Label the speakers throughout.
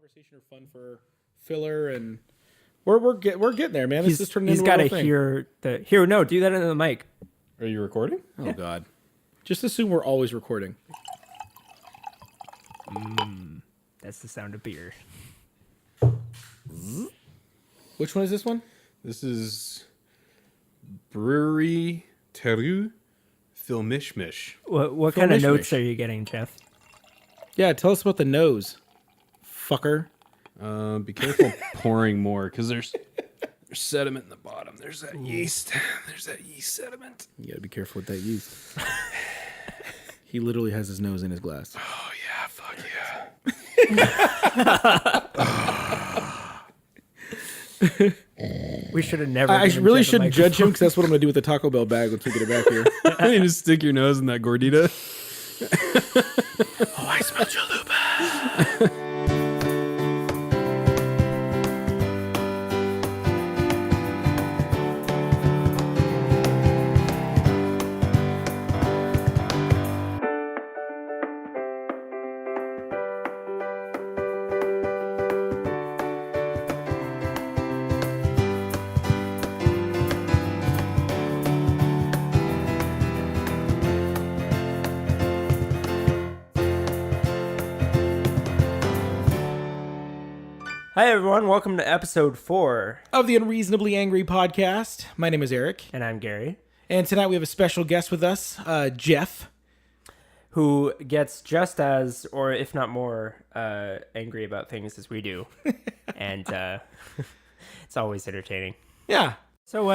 Speaker 1: conversation are fun for filler, and we're getting there, man. This is turning into a real thing.
Speaker 2: No, do that into the mic.
Speaker 3: Are you recording?
Speaker 1: Oh God! Just assume we're always recording.
Speaker 2: That's the sound of beer.
Speaker 1: Which one is this one?
Speaker 3: This is Brewery Teru Filmishmish.
Speaker 2: What kind of notes are you getting, Jeff?
Speaker 1: Yeah, tell us about the nose, fucker.
Speaker 3: Be careful pouring more because there's sediment in the bottom. There's that yeast. There's that yeast sediment.
Speaker 1: You gotta be careful with that yeast. He literally has his nose in his glass.
Speaker 3: Oh yeah, fuck yeah.
Speaker 2: We should have never.
Speaker 1: I really shouldn't judge him because that's what I'm gonna do with the Taco Bell bag once we get it back here.
Speaker 3: You just stick your nose in that gordita.
Speaker 1: Oh, I smell chalupa.
Speaker 2: Hi everyone, welcome to episode 4
Speaker 1: Of the Unreasonably Angry podcast. My name is Eric,
Speaker 2: and I'm Gary,
Speaker 1: and tonight we have a special guest with us, Jeff,
Speaker 2: who gets just as, or if not more, angry about things as we do, and it's always entertaining.
Speaker 1: Yeah.
Speaker 2: So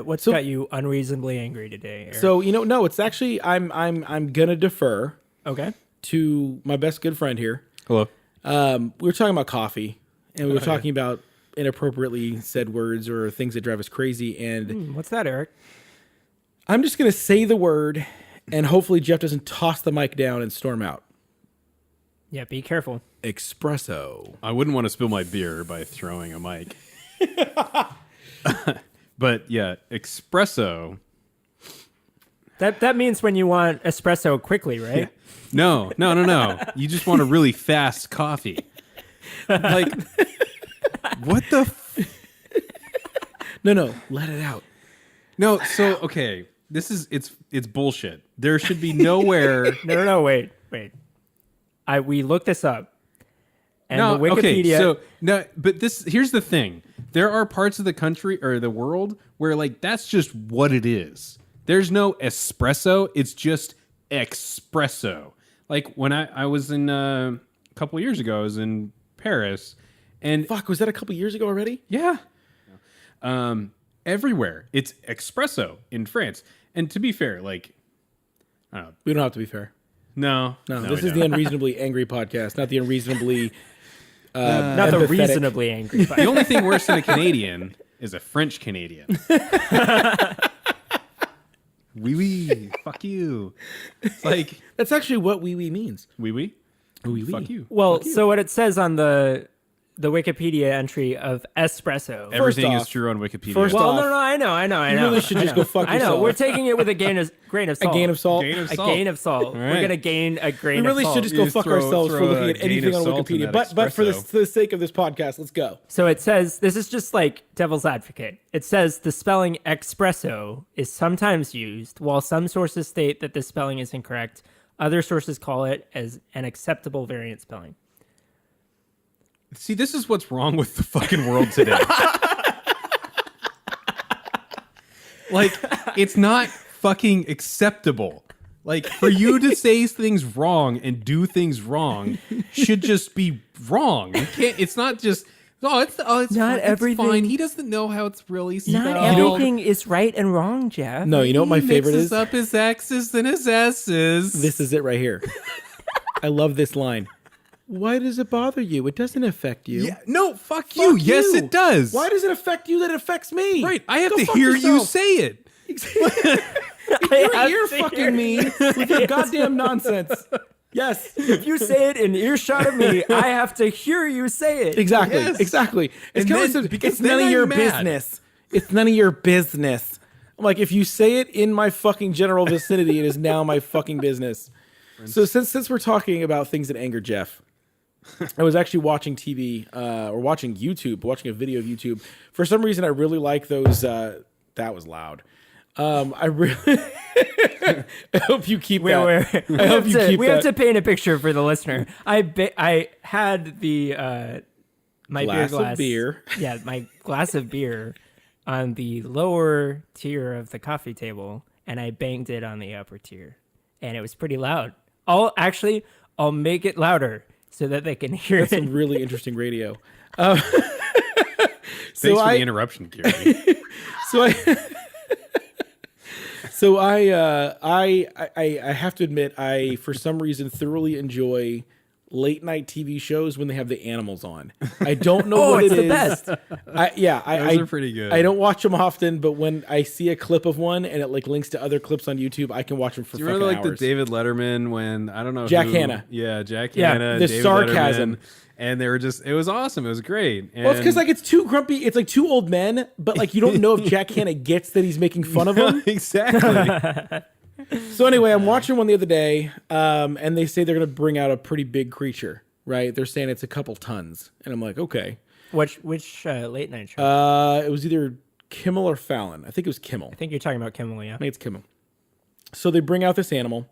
Speaker 2: what's got you unreasonably angry today, Eric?
Speaker 1: So no, it's actually I'm gonna defer
Speaker 2: Okay.
Speaker 1: to my best good friend here.
Speaker 3: Hello.
Speaker 1: We were talking about coffee, and we were talking about inappropriately said words or things that drive us crazy. And
Speaker 2: What's that, Eric?
Speaker 1: I'm just going to say the word, and hopefully Jeff doesn't toss the mic down and storm out.
Speaker 2: Yeah, be careful.
Speaker 1: Espresso.
Speaker 3: I wouldn't want to spill my beer by throwing a mic. But yeah, espresso.
Speaker 2: That means when you want espresso quickly, right?
Speaker 3: No. You just want a really fast coffee. Like, what the?
Speaker 1: No, let it out.
Speaker 3: No, so okay, it's bullshit. There should be nowhere.
Speaker 2: No, wait. We looked this up. And
Speaker 3: No,
Speaker 2: the Wikipedia.
Speaker 3: okay, so no, but here's the thing. There are parts of the country or the world where like that's just what it is. There's no espresso, it's just espresso. Like when I was in a couple of years ago, I was in Paris, and
Speaker 1: Fuck, was that a couple years ago already?
Speaker 3: yeah, everywhere it's espresso in France. And to be fair, like, I don't know.
Speaker 1: We don't have to be fair.
Speaker 3: No,
Speaker 1: This
Speaker 3: we
Speaker 1: is the
Speaker 3: don't.
Speaker 1: Unreasonably Angry podcast, not the Unreasonably...
Speaker 2: not the
Speaker 1: empathetic.
Speaker 2: reasonably angry.
Speaker 3: The only thing worse than a Canadian is a French Canadian. Oui, fuck you. It's like,
Speaker 1: That's actually what wee means.
Speaker 3: oui.
Speaker 1: Oui.
Speaker 3: Fuck you.
Speaker 2: Well, so what it says on the Wikipedia entry of espresso.
Speaker 3: Everything
Speaker 1: off-
Speaker 3: is true on Wikipedia.
Speaker 1: first
Speaker 2: Well,
Speaker 1: off,
Speaker 2: no, I know.
Speaker 1: You really should just go fuck
Speaker 2: I
Speaker 1: yourself.
Speaker 2: know. We're taking it with a grain of salt.
Speaker 1: A gain of salt.
Speaker 3: Gain of
Speaker 2: A
Speaker 3: salt.
Speaker 2: gain of salt.
Speaker 3: All
Speaker 2: We're
Speaker 3: right.
Speaker 2: gonna gain a grain
Speaker 1: We really
Speaker 2: of salt.
Speaker 1: should just
Speaker 3: You
Speaker 1: go
Speaker 3: just
Speaker 1: fuck
Speaker 3: throw
Speaker 1: ourselves for
Speaker 3: a
Speaker 1: looking at
Speaker 3: gain
Speaker 1: anything
Speaker 3: of
Speaker 1: on
Speaker 3: salt in
Speaker 1: Wikipedia.
Speaker 3: that
Speaker 1: But for
Speaker 3: espresso.
Speaker 1: the sake of this podcast, let's go.
Speaker 2: So it says, this is just like devil's advocate. It says the spelling espresso is sometimes used, while some sources state that the spelling is incorrect. Other sources call it as an acceptable variant spelling.
Speaker 3: See, this is what's wrong with the fucking world today. Like, it's not fucking acceptable. Like, for you to say things wrong and do things wrong should just be wrong. You can't. It's not just. It's
Speaker 2: Not
Speaker 3: fine,
Speaker 2: everything-
Speaker 3: It's fine. He doesn't know how it's really spelled.
Speaker 2: Not everything is right and wrong, Jeff.
Speaker 1: No, you know what my favorite
Speaker 3: Mixes
Speaker 1: is?
Speaker 3: up his X's and his S's.
Speaker 1: This is it right here. I love this line. Why does it bother you? It doesn't affect you.
Speaker 3: Yeah, no, fuck you. Yes,
Speaker 1: you.
Speaker 3: it does.
Speaker 1: Why does it affect you that it affects me?
Speaker 3: Right, I have
Speaker 1: Go
Speaker 3: to
Speaker 1: fuck
Speaker 3: hear you
Speaker 1: yourself.
Speaker 3: say it.
Speaker 1: You're ear fucking me with your goddamn nonsense. Yes.
Speaker 2: If you say it in earshot of me, I have to hear you say it.
Speaker 1: Exactly.
Speaker 3: Yes.
Speaker 1: Exactly. It's
Speaker 3: And
Speaker 1: kind
Speaker 3: then-
Speaker 1: of
Speaker 3: because
Speaker 1: it's none
Speaker 3: then
Speaker 1: of your
Speaker 3: I'm mad.
Speaker 1: business. It's none of your business. I'm like, if you say it in my fucking general vicinity, it is now my fucking business. So since we're talking about things that anger Jeff, I was actually watching TV or watching YouTube, watching a video of YouTube. For some reason, I really like those. That was loud. I really. I hope you keep that. I hope you keep
Speaker 2: we
Speaker 1: that.
Speaker 2: have to paint a picture for the listener. I had the my
Speaker 1: Glass
Speaker 2: beer
Speaker 1: of
Speaker 2: glass.
Speaker 1: beer.
Speaker 2: Yeah, my glass of beer on the lower tier of the coffee table, and I banged it on the upper tier, and it was pretty loud. I'll make it louder so that they can hear
Speaker 1: That's
Speaker 2: it.
Speaker 1: some really interesting radio.
Speaker 3: Thanks for the interruption, Gary.
Speaker 1: So I have to admit, I for some reason thoroughly enjoy late night TV shows when they have the animals on. I don't know what
Speaker 2: it's
Speaker 1: it
Speaker 2: the
Speaker 1: is.
Speaker 2: best.
Speaker 3: Those are pretty good.
Speaker 1: I don't watch them often, but when I see a clip of one and it like links to other clips on YouTube, I can watch them for
Speaker 3: Do you
Speaker 1: fucking
Speaker 3: remember like
Speaker 1: hours.
Speaker 3: the David Letterman when I don't know
Speaker 1: Jack
Speaker 3: who-
Speaker 1: Hanna.
Speaker 3: Yeah, Jack
Speaker 2: Yeah,
Speaker 3: Hanna.
Speaker 1: the
Speaker 3: David
Speaker 1: sarcasm.
Speaker 3: Letterman, and they were just it was awesome. It was great.
Speaker 1: Well, it's because like it's too grumpy. It's like two old men, but like you don't know if Jack Hanna gets that he's making fun of them.
Speaker 3: exactly.
Speaker 1: So anyway, I'm watching one the other day, and they say they're going to bring out a pretty big creature, right? They're saying it's a couple tons, and I'm like, okay.
Speaker 2: Which late night show?
Speaker 1: It was either Kimmel or Fallon. I think it was Kimmel.
Speaker 2: I think you're talking about Kimmel, yeah.
Speaker 1: I think it's Kimmel. So they bring out this animal,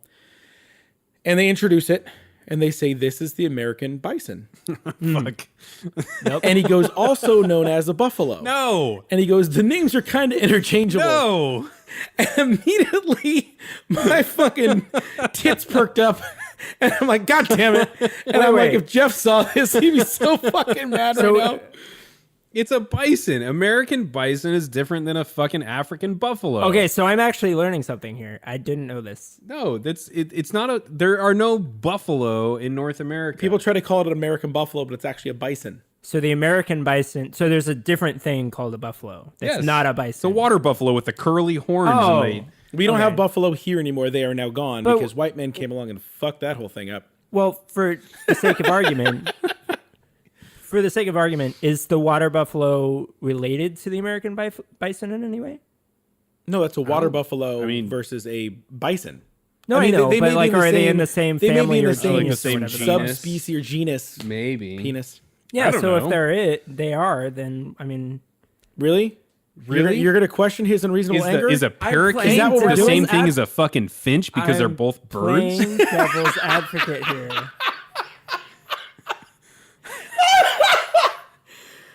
Speaker 1: and they introduce it, and they say this is the American bison,
Speaker 3: Fuck.
Speaker 1: and he goes also known as a buffalo.
Speaker 3: No.
Speaker 1: And he goes, the names are kind of interchangeable.
Speaker 3: No.
Speaker 1: And immediately my fucking tits perked up. And I'm like, God damn it. And I'm
Speaker 2: wait.
Speaker 1: like, if Jeff saw this, he'd be so fucking mad right now.
Speaker 3: It's a bison. American bison is different than a fucking African buffalo.
Speaker 2: Okay, so I'm actually learning something here. I didn't know this.
Speaker 3: No, that's it, it's not a there are no buffalo in North America.
Speaker 1: People try to call it an American buffalo, but it's actually a bison.
Speaker 2: So the American bison. So there's a different thing called a buffalo. It's
Speaker 3: Yes.
Speaker 2: not a
Speaker 3: It's a
Speaker 2: bison.
Speaker 3: water buffalo with the curly horns
Speaker 2: Oh.
Speaker 3: and
Speaker 1: We don't
Speaker 2: Okay.
Speaker 1: have buffalo here anymore. They are now gone
Speaker 2: But-
Speaker 1: because white men came along and fucked that whole thing up.
Speaker 2: Well, for the sake of argument, is the water buffalo related to the American bison in any way?
Speaker 1: No, that's a water buffalo
Speaker 3: mean-
Speaker 1: versus a bison.
Speaker 2: No, I know,
Speaker 1: may
Speaker 2: but
Speaker 1: be
Speaker 2: like,
Speaker 1: in the
Speaker 2: are they
Speaker 1: same-
Speaker 2: in the same
Speaker 1: they may be
Speaker 2: family
Speaker 1: in
Speaker 2: or
Speaker 1: the same,
Speaker 2: genus
Speaker 3: same
Speaker 2: or whatever?
Speaker 3: genus.
Speaker 1: subspecies or genus
Speaker 3: maybe.
Speaker 1: penis.
Speaker 2: Yeah,
Speaker 3: don't
Speaker 2: so
Speaker 3: know.
Speaker 2: if they are, then I mean,
Speaker 1: Really?
Speaker 3: Really?
Speaker 1: You're gonna question his unreasonable anger?
Speaker 3: Is a parakeet
Speaker 2: playing
Speaker 1: Is that what we're
Speaker 3: the
Speaker 1: doing?
Speaker 3: same thing as a fucking finch because they're
Speaker 2: I'm
Speaker 3: both birds?
Speaker 2: playing devil's advocate here.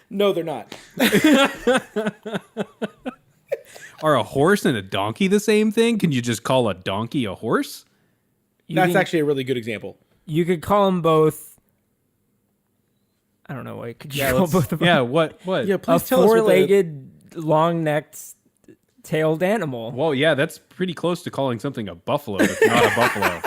Speaker 1: No, they're not.
Speaker 3: Are a horse and a donkey the same thing? Can you just call a donkey a horse?
Speaker 1: That's
Speaker 2: can-
Speaker 1: actually a really good example.
Speaker 2: You could call them both. I don't know. What could you call both of them?
Speaker 3: Yeah, what?
Speaker 1: Yeah,
Speaker 2: A
Speaker 1: please tell us. what the-
Speaker 2: four-legged, long-necked, tailed animal.
Speaker 3: Well, yeah, that's pretty close to calling something a buffalo. It's not a buffalo.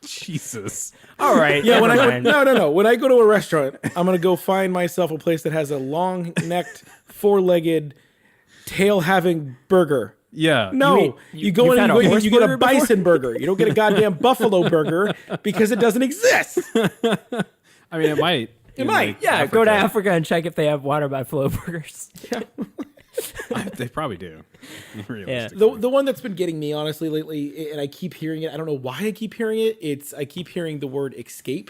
Speaker 3: Jesus.
Speaker 2: All right.
Speaker 1: Yeah, when I
Speaker 2: never
Speaker 1: go,
Speaker 2: mind.
Speaker 1: no. When I go to a restaurant, I'm gonna go find myself a place that has a long-necked, four-legged, tail-having burger.
Speaker 3: Yeah.
Speaker 1: No, you go
Speaker 2: you've
Speaker 1: in
Speaker 2: had
Speaker 1: and
Speaker 2: a
Speaker 1: you
Speaker 2: horse
Speaker 1: get a
Speaker 2: burger before?
Speaker 1: bison burger. You don't get a goddamn buffalo burger because it doesn't exist.
Speaker 3: I mean, it might.
Speaker 1: It might.
Speaker 2: Yeah, go to Africa and check if they have water buffalo burgers.
Speaker 3: They probably do.
Speaker 2: Yeah.
Speaker 3: Realistically.
Speaker 1: The one that's been getting me honestly lately, and I keep hearing it. I don't know why I keep hearing it. I keep hearing the word escape.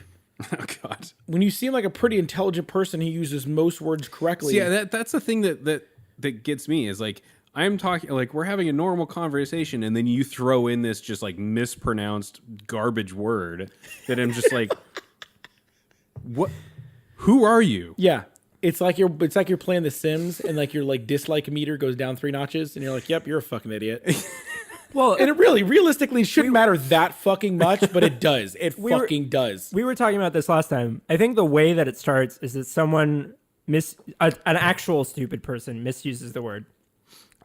Speaker 3: Oh God.
Speaker 1: When you seem like a pretty intelligent person who uses most words correctly.
Speaker 3: So, yeah, that's the thing that gets me is like I'm talking like we're having a normal conversation and then you throw in this just like mispronounced garbage word that I'm just like, what? Who are you?
Speaker 1: Yeah. It's like you're playing The Sims and like your like dislike meter goes down 3 notches and you're like, yep, you're a fucking idiot.
Speaker 2: Well,
Speaker 1: And it really, realistically, shouldn't matter that fucking much, but it does. It
Speaker 2: were-
Speaker 1: fucking does.
Speaker 2: we were talking about this last time. I think the way that it starts is that someone an actual stupid person misuses the word,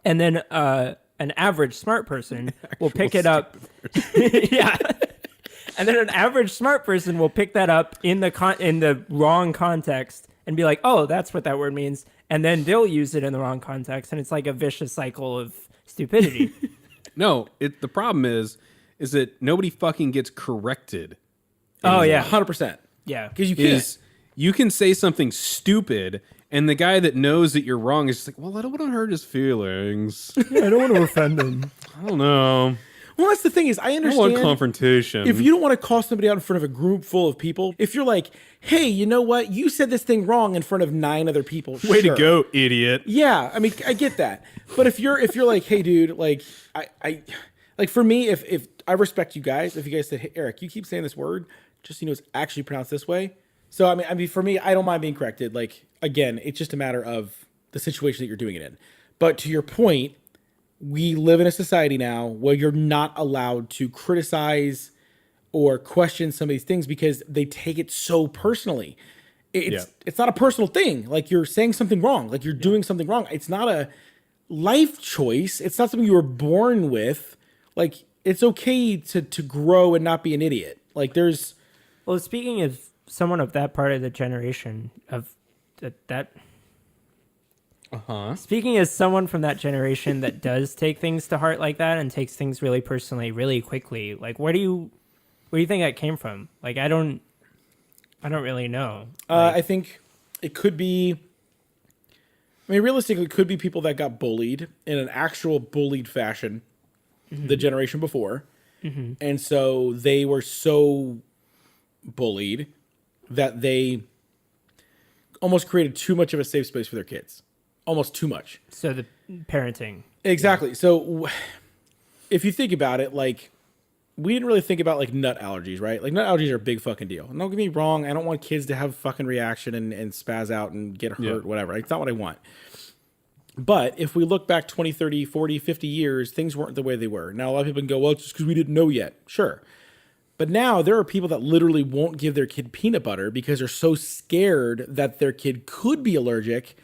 Speaker 2: and then an average smart person will pick it up. Yeah. And then an average smart person will pick that up in the wrong context and be like, "Oh, that's what that word means," and then they'll use it in the wrong context, and it's like a vicious cycle of stupidity.
Speaker 3: No, the problem is that nobody fucking gets corrected.
Speaker 2: Oh yeah,
Speaker 1: 100%.
Speaker 2: yeah.
Speaker 1: Because you can't.
Speaker 3: Is you can say something stupid and the guy that knows that you're wrong is just like, well, I don't want to hurt his feelings.
Speaker 2: I don't want to offend them.
Speaker 3: I don't know.
Speaker 1: Well, that's the thing is, I
Speaker 3: I
Speaker 1: understand.
Speaker 3: want confrontation.
Speaker 1: If you don't want to call somebody out in front of a group full of people, if you're like, hey, you know what? You said this thing wrong in front of 9 other people.
Speaker 3: Way
Speaker 1: sure.
Speaker 3: to go, idiot.
Speaker 1: Yeah, I mean, I get that. But if you're like, hey, dude, like, I like for me, if I respect you guys, if you guys said, hey, Eric, you keep saying this word, just so you know, it's actually pronounced this way. So I mean, for me, I don't mind being corrected. Like, again, it's just a matter of the situation that you're doing it in. But to your point, we live in a society now where you're not allowed to criticize or question some of these things because they take it so personally. It's not a personal thing. Like, you're saying something wrong. Like, you're doing something wrong. It's not a life choice. It's not something you were born with. Like, it's okay to grow and not be an idiot. Like, there's...
Speaker 2: Well, speaking of someone of that part of the generation of that speaking as someone from that generation that does take things to heart like that and takes things really personally, really quickly, like where do you think that came from? Like, I don't really know.
Speaker 1: I think it could be... I mean, realistically, it could be people that got bullied in an actual bullied fashion the generation before. And so they were so bullied that they almost created too much of a safe space for their kids. Almost too much.
Speaker 2: So the parenting.
Speaker 1: Exactly. So if you think about it, like, we didn't really think about like nut allergies, right? Like, nut allergies are a big fucking deal. And don't get me wrong, I don't want kids to have a fucking reaction and spaz out and get hurt, whatever. It's not what I want. But if we look back 20, 30, 40, 50 years, things weren't the way they were. Now, a lot of people can go, well, it's just because we didn't know yet. Sure. But now there are people that literally won't give their kid peanut butter because they're so scared that their kid could be allergic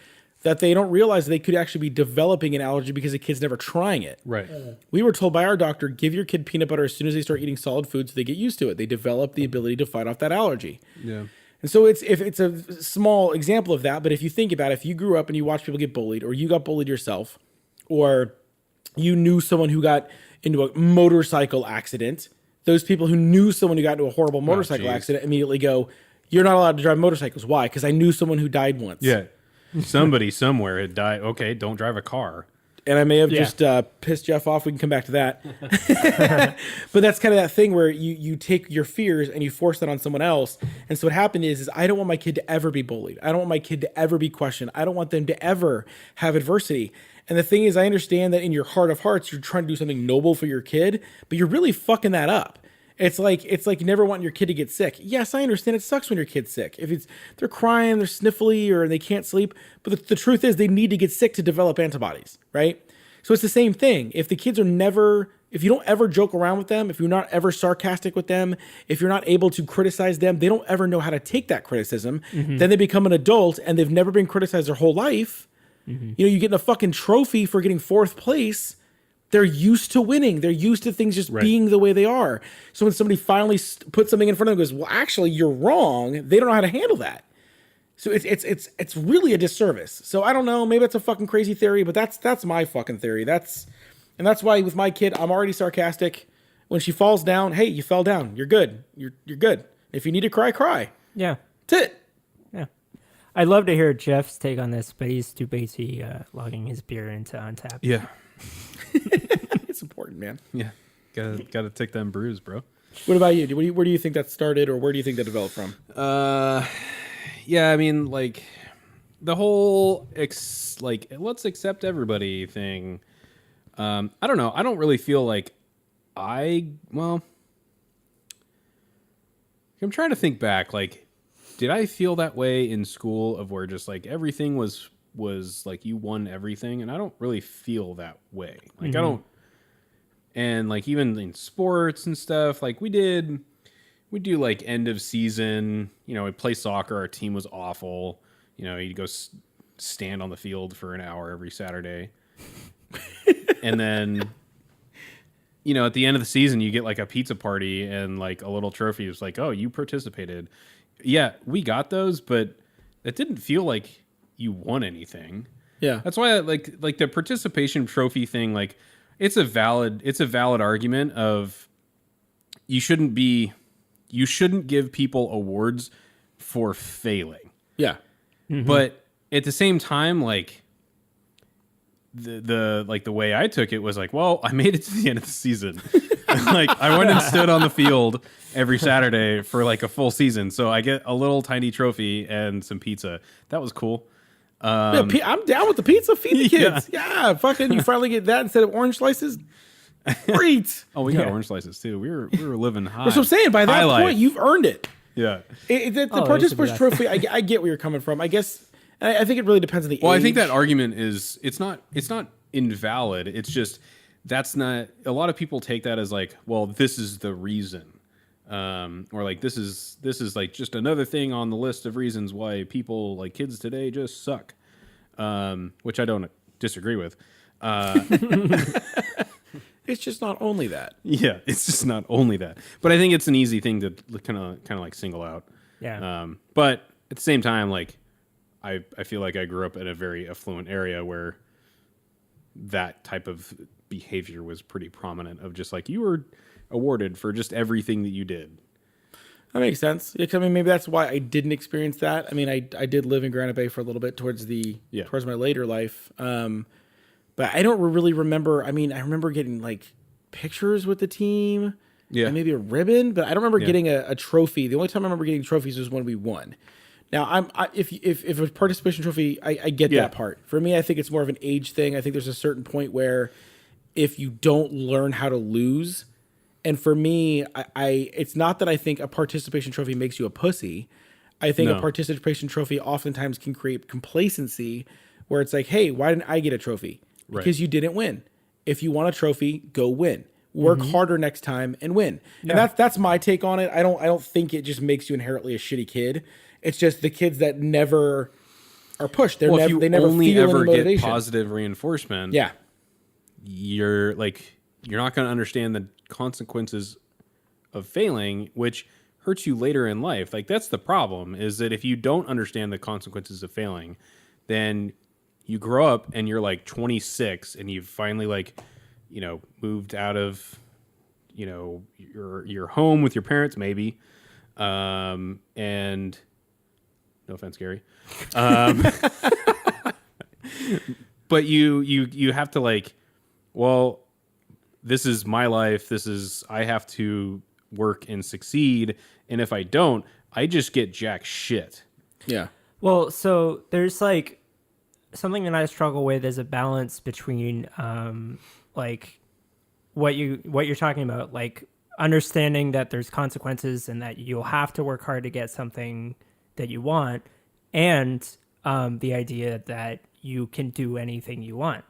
Speaker 1: that they don't realize they could actually be developing an allergy because the kid's never trying it.
Speaker 3: Right.
Speaker 1: We were told by our doctor, give your kid peanut butter as soon as they start eating solid foods so they get used to it. They develop the ability to fight off that allergy.
Speaker 3: Yeah.
Speaker 1: And so it's a small example of that, but if you think about it, if you grew up and you watched people get bullied, or you got bullied yourself, or you knew someone who got into a motorcycle accident, those people who knew someone who got into a horrible motorcycle accident immediately go, you're not allowed to drive motorcycles. Why? Because I knew someone who died once.
Speaker 3: Yeah. Somebody somewhere had died. Okay, don't drive a car.
Speaker 1: And I may have just pissed Jeff off. We can come back to that. But that's kind of that thing where you take your fears and you force that on someone else. And so what happened is I don't want my kid to ever be bullied. I don't want my kid to ever be questioned. I don't want them to ever have adversity. And the thing is, I understand that in your heart of hearts, you're trying to do something noble for your kid, but you're really fucking that up. It's like you never want your kid to get sick. Yes, I understand it sucks when your kid's sick. If they're crying, they're sniffly, or they can't sleep. But the truth is they need to get sick to develop antibodies, right? So it's the same thing. If the kids are if you don't ever joke around with them, if you're not ever sarcastic with them, if you're not able to criticize them, they don't ever know how to take that criticism. Then they become an adult and they've never been criticized their whole life. You know, you get a fucking trophy for getting 4th place. They're used to winning. They're used to things just being the way they are. So when somebody finally puts something in front of them and goes, well, actually, you're wrong, they don't know how to handle that. So it's really a disservice. So I don't know. Maybe that's a fucking crazy theory, but that's my fucking theory. That's why with my kid, I'm already sarcastic. When she falls down, hey, you fell down. You're good. You're good. If you need to cry, cry.
Speaker 2: Yeah.
Speaker 1: That's it.
Speaker 2: Yeah. I'd love to hear Jeff's take on this, but he's too busy logging his beer into Untappd.
Speaker 3: Yeah.
Speaker 1: It's important, man.
Speaker 3: Yeah. Gotta take them brews, bro.
Speaker 1: What about you? Where do you think that started, or where do you think that developed from?
Speaker 3: Yeah, I mean, like, the whole let's accept everybody thing. I don't know. I don't really feel like I'm trying to think back. Like, did I feel that way in school of where just like everything was like you won everything? And I don't really feel that way. Like, I don't. And like even in sports and stuff, like we do like end of season, you know, we play soccer. Our team was awful. You know, you'd go stand on the field for an hour every Saturday. And then, you know, at the end of the season, you get like a pizza party and like a little trophy. It's like, oh, you participated. Yeah, we got those, but it didn't feel like you won anything.
Speaker 1: Yeah.
Speaker 3: That's why like the participation trophy thing, like it's a valid argument of you shouldn't give people awards for failing.
Speaker 1: Yeah.
Speaker 2: Mm-hmm.
Speaker 3: But at the same time, like the way I took it was like, well, I made it to the end of the season. Like I went and stood on the field every Saturday for like a full season. So I get a little tiny trophy and some pizza. That was cool.
Speaker 1: Yeah, I'm down with the pizza. Feed the kids. Yeah, fucking, you finally get that instead of orange slices. Great.
Speaker 3: Oh, we got orange slices too. We were living high.
Speaker 1: That's what I'm saying. By that
Speaker 3: High
Speaker 1: point,
Speaker 3: life.
Speaker 1: you've earned it.
Speaker 3: Yeah.
Speaker 1: The
Speaker 2: Oh,
Speaker 1: participation
Speaker 2: it
Speaker 1: trophy, I get where you're coming from. I guess, I think it really depends on the age.
Speaker 3: Well, I think that argument is it's not invalid. It's just that's not a lot of people take that as like, well, this is the reason. Or like this is like just another thing on the list of reasons why people like kids today just suck. Which I don't disagree with.
Speaker 1: It's just not only that.
Speaker 3: Yeah, it's just not only that. But I think it's an easy thing to kind of like single out.
Speaker 2: Yeah.
Speaker 3: But at the same time, like I feel like I grew up in a very affluent area where that type of behavior was pretty prominent of just like you were awarded for just everything that you did.
Speaker 1: That makes sense. Yeah, 'cause I mean, maybe that's why I didn't experience that. I mean, I did live in Granite Bay for a little bit towards my later life. But I don't really remember. I mean, I remember getting like pictures with the team.
Speaker 3: Yeah.
Speaker 1: And maybe a ribbon, but I don't remember getting a trophy. The only time I remember getting trophies was when we won. Now, if a participation trophy, I get that part. For me, I think it's more of an age thing. I think there's a certain point where if you don't learn how to lose, and for me, it's not that I think a participation trophy makes you a pussy. I think a participation trophy oftentimes can create complacency where it's like, hey, why didn't I get a trophy? Because you didn't win. If you want a trophy, go win. Work harder next time and win. And that's my take on it. I don't think it just makes you inherently a shitty kid. It's just the kids that never are pushed. They never
Speaker 3: only
Speaker 1: feel
Speaker 3: ever
Speaker 1: any
Speaker 3: get
Speaker 1: motivation.
Speaker 3: positive reinforcement,
Speaker 1: Yeah.
Speaker 3: you're not going to understand the consequences of failing, which hurts you later in life. Like that's the problem, is that if you don't understand the consequences of failing, then you grow up and you're like 26 and you've finally moved out of, your home with your parents, maybe. And no offense, Gary. But you have to like, well, this is my life. I have to work and succeed. And if I don't, I just get jack shit.
Speaker 1: Yeah.
Speaker 2: Well, so there's like something that I struggle with is a balance between like what you're talking about, like understanding that there's consequences and that you'll have to work hard to get something that you want, and the idea that you can do anything you want.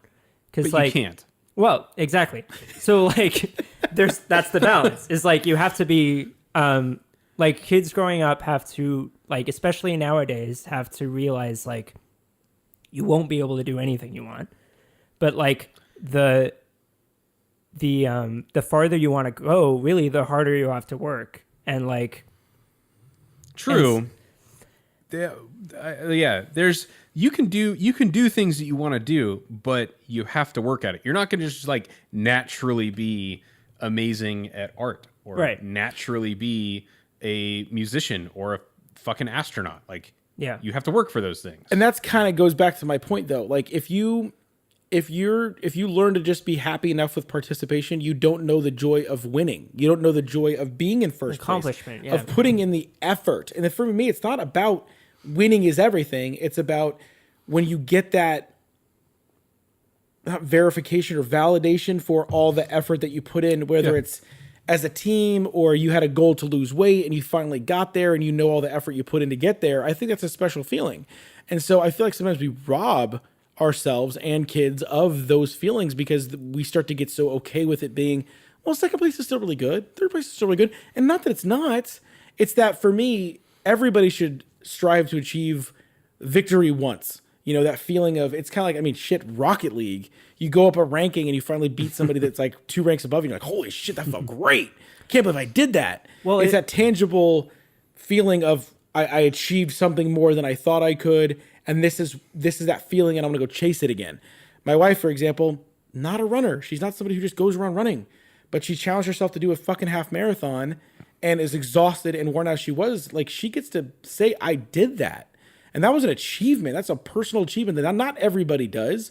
Speaker 3: But
Speaker 2: like,
Speaker 3: you can't.
Speaker 2: Well, exactly. So like that's the balance. Is like you have to be like kids growing up have to, like, especially nowadays, have to realize like you won't be able to do anything you want. But like the farther you want to go, really the harder you have to work. And like
Speaker 3: True. There's you can do things that you want to do, but you have to work at it. You're not going to just like naturally be amazing at art or naturally be a musician or a fucking astronaut. Like, you have to work for those things.
Speaker 1: And that's kind of goes back to my point though. Like if you learn to just be happy enough with participation, you don't know the joy of winning. You don't know the joy of being in first
Speaker 2: accomplishment,
Speaker 1: place, of putting in the effort. And for me, it's not about winning is everything. It's about when you get that verification or validation for all the effort that you put in, whether it's as a team or you had a goal to lose weight and you finally got there and you know all the effort you put in to get there. I think that's a special feeling. And so I feel like sometimes we rob ourselves and kids of those feelings because we start to get so okay with it being, well, second place is still really good. Third place is still really good. And not that it's not. It's that for me, everybody should strive to achieve victory once. You know, that feeling of, it's kind of like, Rocket League. You go up a ranking and you finally beat somebody that's like 2 ranks above you. You're like, holy shit, that felt great. Can't believe I did that. Well, it's that tangible feeling of I achieved something more than I thought I could. And this is that feeling, and I'm gonna go chase it again. My wife, for example, not a runner. She's not somebody who just goes around running, but she challenged herself to do a fucking half marathon and is exhausted and worn out as she was. Like, she gets to say, I did that. And that was an achievement. That's a personal achievement that not everybody does.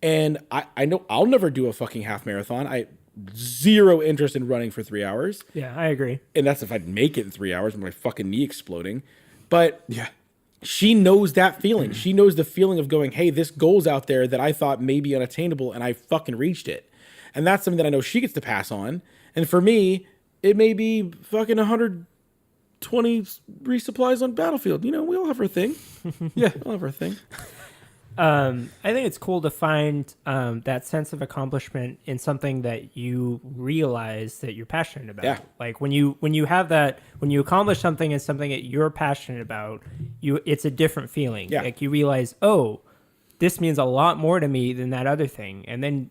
Speaker 1: And I know I'll never do a fucking half marathon. zero interest in running for 3 hours.
Speaker 2: Yeah, I agree.
Speaker 1: And that's if I'd make it in 3 hours with my fucking knee exploding. But
Speaker 3: Yeah.
Speaker 1: she knows that feeling. She knows the feeling of going, hey, this goal's out there that I thought may be unattainable and I fucking reached it. And that's something that I know she gets to pass on. And for me, it may be fucking 120 resupplies on Battlefield. You know, we all have our thing.
Speaker 3: Yeah.
Speaker 1: We all have our thing.
Speaker 2: I think it's cool to find that sense of accomplishment in something that you realize that you're passionate about.
Speaker 1: Yeah.
Speaker 2: Like when you have that, when you accomplish something in something that you're passionate about, it's a different feeling.
Speaker 1: Yeah.
Speaker 2: Like you realize, oh, this means a lot more to me than that other thing, and then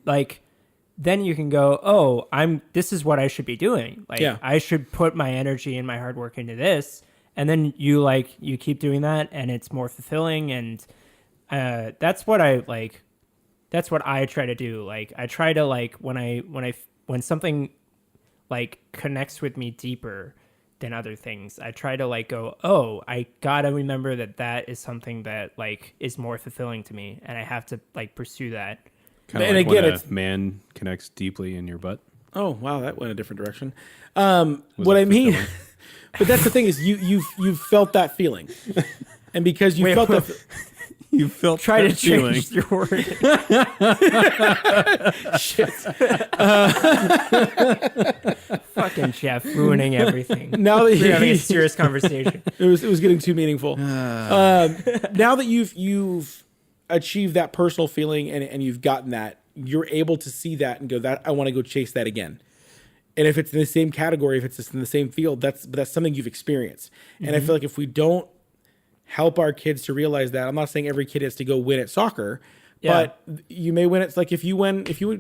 Speaker 2: you can go, oh, this is what I should be doing. Like
Speaker 1: Yeah.
Speaker 2: I should put my energy and my hard work into this, and then you keep doing that, and it's more fulfilling and. That's what I like. That's what I try to do. Like I try to when something like connects with me deeper than other things, I try to go, oh, I gotta remember that is something that is more fulfilling to me, and I have to pursue that.
Speaker 3: Kind of
Speaker 1: And
Speaker 3: like
Speaker 1: again,
Speaker 3: when
Speaker 1: it's-
Speaker 3: a man connects deeply in your butt.
Speaker 1: Oh, wow, that went a different direction. What I mean, but that's the thing is you've felt that feeling. And because you felt that...
Speaker 3: You felt
Speaker 2: Try to change your word.
Speaker 1: Shit.
Speaker 2: Fucking Jeff, ruining everything.
Speaker 1: Now that
Speaker 2: We're having a
Speaker 1: you,
Speaker 2: serious conversation.
Speaker 1: it was getting too meaningful. Now that you've achieved that personal feeling and you've gotten that, you're able to see that and go, that I want to go chase that again. And if it's in the same category, if it's just in the same field, that's something you've experienced. And I feel like if we don't help our kids to realize that, I'm not saying every kid has to go win at soccer, but you may win. It's like if you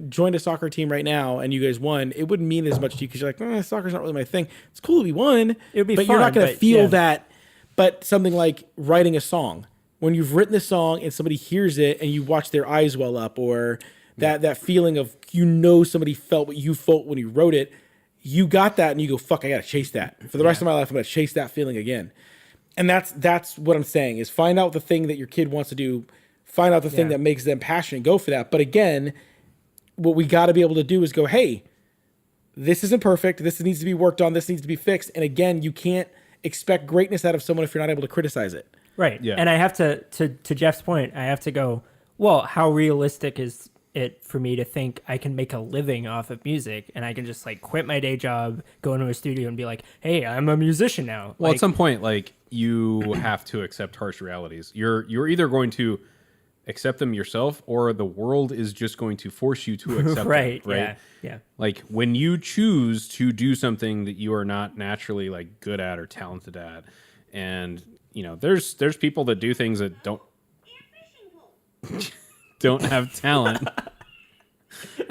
Speaker 1: joined a soccer team right now and you guys won, it wouldn't mean as much to you because you're like, soccer's not really my thing. It's cool that we won.
Speaker 2: It would be
Speaker 1: but
Speaker 2: fun,
Speaker 1: you're not going to
Speaker 2: but
Speaker 1: feel
Speaker 2: yeah.
Speaker 1: that. But something like writing a song, when you've written a song and somebody hears it and you watch their eyes well up, or that feeling of, somebody felt what you felt when you wrote it, you got that and you go, fuck, I got to chase that. For the rest of my life, I'm going to chase that feeling again. And that's what I'm saying is find out the thing that your kid wants to do, find out the thing that makes them passionate, go for that. But again, what we got to be able to do is go, hey, this isn't perfect. This needs to be worked on. This needs to be fixed. And again, you can't expect greatness out of someone if you're not able to criticize it.
Speaker 2: Right.
Speaker 3: Yeah.
Speaker 2: And I have to Jeff's point, I have to go, well, how realistic is it for me to think I can make a living off of music and I can just quit my day job, go into a studio and be like, hey, I'm a musician now.
Speaker 3: Well, at some point, you have to accept harsh realities. You're either going to accept them yourself, or the world is just going to force you to accept
Speaker 2: right.
Speaker 3: them. Right.
Speaker 2: Yeah.
Speaker 3: Like when you choose to do something that you are not naturally good at or talented at, and there's people that do things that don't have talent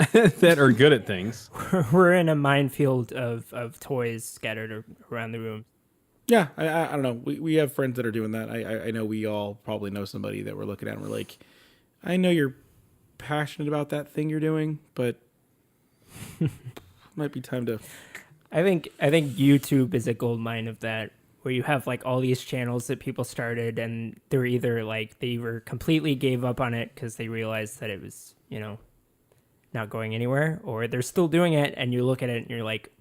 Speaker 3: that are good at things.
Speaker 2: We're in a minefield of toys scattered around the room.
Speaker 1: Yeah, I don't know. We have friends that are doing that. I know we all probably know somebody that we're looking at and we're like, I know you're passionate about that thing you're doing, but might be time to...
Speaker 2: I think YouTube is a gold mine of that, where you have all these channels that people started and they're either they were completely gave up on it because they realized that it was, not going anywhere, or they're still doing it and you look at it and you're like,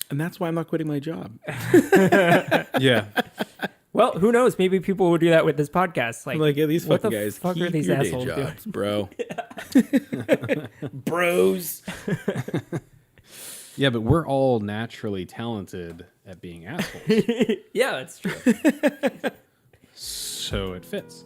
Speaker 1: And that's why I'm not quitting my job.
Speaker 3: Yeah.
Speaker 2: well, who knows? Maybe people will do that with this podcast.
Speaker 1: I'm like, yeah, these
Speaker 2: what
Speaker 1: fucking
Speaker 2: the
Speaker 1: guys,
Speaker 2: fuck
Speaker 1: keep
Speaker 2: are these
Speaker 1: your day
Speaker 2: assholes doing?
Speaker 1: jobs, bro. Bros.
Speaker 3: Yeah, but we're all naturally talented at being assholes.
Speaker 2: Yeah, that's true.
Speaker 3: So it fits.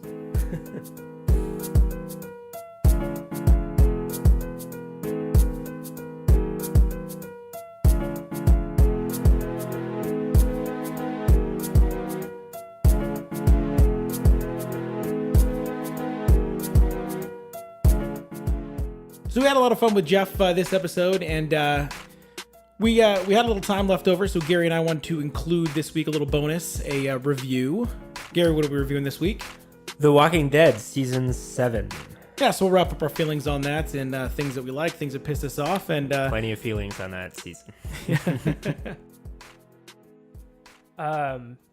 Speaker 1: So we had a lot of fun with Jeff this episode, and we had a little time left over, so Gary and I wanted to include this week a little bonus, a review. Gary, what are we reviewing this week?
Speaker 2: The Walking Dead season 7.
Speaker 1: Yeah, so we'll wrap up our feelings on that and things that we like, things that pissed us off, and
Speaker 2: Plenty of feelings on that season.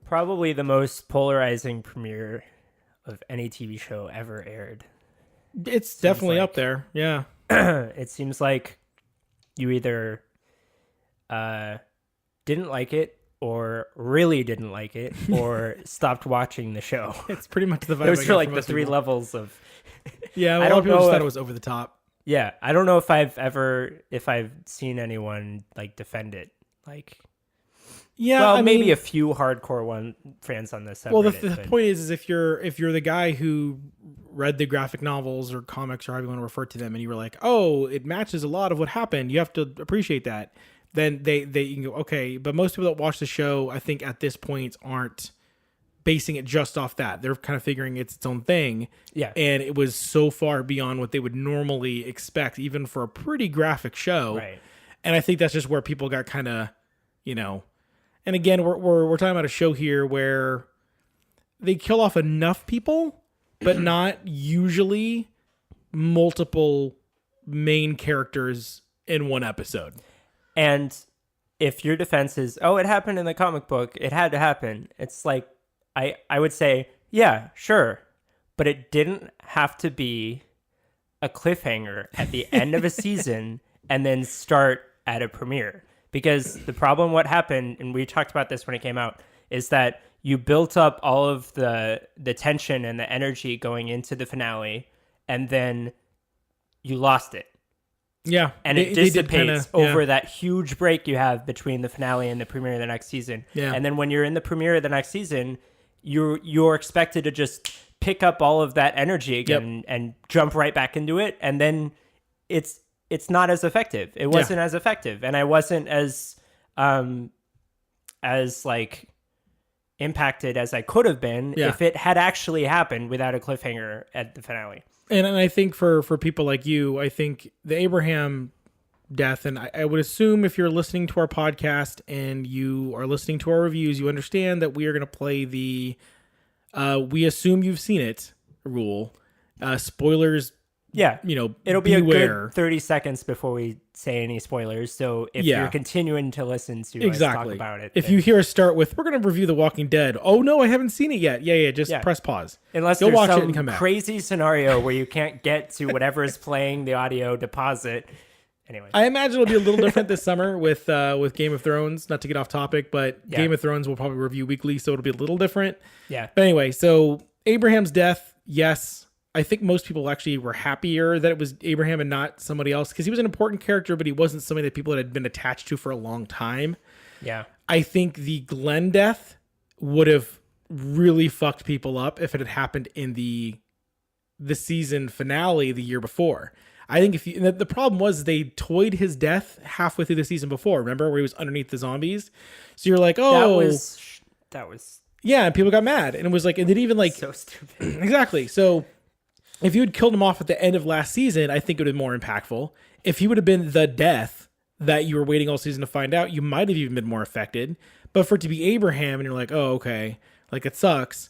Speaker 2: Probably the most polarizing premiere of any TV show ever aired.
Speaker 1: it's definitely
Speaker 2: like-
Speaker 1: up there. Yeah.
Speaker 2: It seems like you either didn't like it, or really didn't like it, or stopped watching the show.
Speaker 4: It's pretty much the vibe.
Speaker 2: Those
Speaker 4: I
Speaker 2: are
Speaker 4: got
Speaker 2: like
Speaker 4: from
Speaker 2: the
Speaker 4: most
Speaker 2: 3
Speaker 4: people.
Speaker 2: levels of.
Speaker 4: Yeah, well,
Speaker 2: I
Speaker 4: a lot
Speaker 2: don't
Speaker 4: of people
Speaker 2: know
Speaker 4: just thought
Speaker 2: if-
Speaker 4: it was over the top.
Speaker 2: Yeah, I don't know if I've seen anyone like defend it. Like,
Speaker 4: Yeah,
Speaker 2: well,
Speaker 4: I
Speaker 2: maybe
Speaker 4: mean,
Speaker 2: a few hardcore fans on this subreddit.
Speaker 4: well, the
Speaker 2: but-
Speaker 4: point is if you're the guy who read the graphic novels or comics or however you want to refer to them, and you were like, oh, it matches a lot of what happened, you have to appreciate that. Then they you can go, okay. But most people that watch the show, I think at this point aren't basing it just off that. They're kind of figuring it's its own thing.
Speaker 2: Yeah.
Speaker 4: And it was so far beyond what they would normally expect, even for a pretty graphic show.
Speaker 2: Right.
Speaker 4: And I think that's just where people got kind of, you know, and again, we're talking about a show here where they kill off enough people, but not usually multiple main characters in one episode.
Speaker 2: And if your defense is, oh, it happened in the comic book, it had to happen, it's like, I would say, yeah, sure. But it didn't have to be a cliffhanger at the end of a season and then start at a premiere. Because the problem, what happened, and we talked about this when it came out, is that you built up all of the tension and the energy going into the finale, and then you lost it.
Speaker 4: Yeah.
Speaker 2: And
Speaker 4: they
Speaker 2: it
Speaker 4: did
Speaker 2: dissipates
Speaker 4: kinda-
Speaker 2: over
Speaker 4: yeah.
Speaker 2: that huge break you have between the finale and the premiere of the next season.
Speaker 4: Yeah.
Speaker 2: And then when you're in the premiere of the next season, you're expected to just pick up all of that energy again and jump right back into it. And then it's not as effective. It wasn't as effective. And I wasn't as like impacted as I could have been if it had actually happened without a cliffhanger at the finale.
Speaker 4: And I think for people like you, I think the Abraham death, and I would assume if you're listening to our podcast and you are listening to our reviews, you understand that we are going to play the we assume you've seen it rule. Spoilers,
Speaker 2: Yeah.
Speaker 4: you know,
Speaker 2: It'll be
Speaker 4: beware.
Speaker 2: a good 30 seconds before we say any spoilers. So if
Speaker 4: Yeah.
Speaker 2: you're continuing to listen to us
Speaker 4: Exactly.
Speaker 2: talk about it,
Speaker 4: If
Speaker 2: then-
Speaker 4: you hear us start with, we're going to review The Walking Dead. Oh no, I haven't seen it yet. Yeah, just
Speaker 2: Yeah.
Speaker 4: press pause.
Speaker 2: unless
Speaker 4: Go
Speaker 2: there's
Speaker 4: watch it
Speaker 2: some
Speaker 4: and come back.
Speaker 2: crazy scenario where you can't get to whatever is playing the audio deposit. Anyway,
Speaker 4: I imagine it'll be a little different this summer with Game of Thrones. Not to get off topic, but
Speaker 2: Yeah.
Speaker 4: Game of Thrones will probably review weekly, so it'll be a little different.
Speaker 2: yeah.
Speaker 4: But anyway, so Abraham's death, yes. I think most people actually were happier that it was Abraham and not somebody else because he was an important character, but he wasn't somebody that people had been attached to for a long time.
Speaker 2: Yeah.
Speaker 4: I think the Glenn death would have really fucked people up if it had happened in the season finale the year before. I think the problem was they toyed his death halfway through the season before. Remember where he was underneath the zombies? So you're like, oh,
Speaker 2: That was
Speaker 4: yeah, and people got mad, and it was like, and then even like
Speaker 2: so stupid.
Speaker 4: exactly. So if you had killed him off at the end of last season, I think it would have been more impactful. If he would have been the death that you were waiting all season to find out, you might have even been more affected. But for it to be Abraham, and you're like, oh, okay, like it sucks,